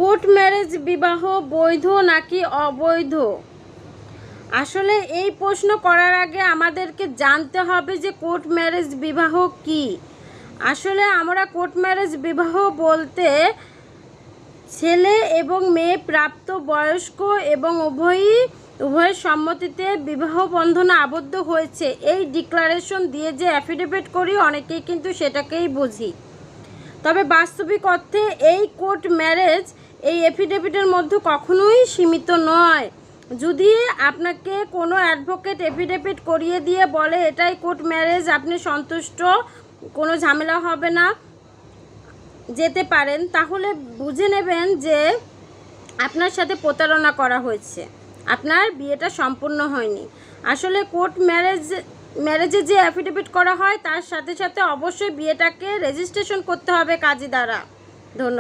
Court marriage বিবাহ বৈধ নাকি অবৈধ? আসলে এই প্রশ্ন করার আগে আমাদেরকে জানতে হবে যে কোর্ট ম্যারেজ বিবাহ কি। আসলে আমরা কোর্ট ম্যারেজ বিবাহ বলতে ছেলে এবং মেয়ে প্রাপ্ত বয়স্ক এবং উভয়ের সম্মতিতে বিবাহ বন্ধনে আবদ্ধ হয়েছে এই ডিক্লারেশন দিয়ে যে অ্যাফিডেভিট করি অনেকেই কিন্তু সেটাকেই বুঝি। তবে বাস্তবিক অর্থে এই কোর্ট ম্যারেজ এই এফিডেভিটের মধ্যে কখনোই সীমিত নয়। যদি আপনাকে কোনো অ্যাডভোকেট এফিডেভিট করিয়ে দিয়ে বলে এটাই কোর্ট ম্যারেজ, আপনি সন্তুষ্ট, কোনো ঝামেলা হবে না, যেতে পারেন, তাহলে বুঝে নেবেন যে আপনার সাথে প্রতারণা করা হয়েছে, আপনার বিয়েটা সম্পূর্ণ হয়নি। আসলে কোর্ট ম্যারেজে যে অ্যাফিডেভিট করা হয় তার সাথে সাথে অবশ্যই বিয়েটাকে রেজিস্ট্রেশন করতে হবে কাজী দ্বারা। ধন্যবাদ।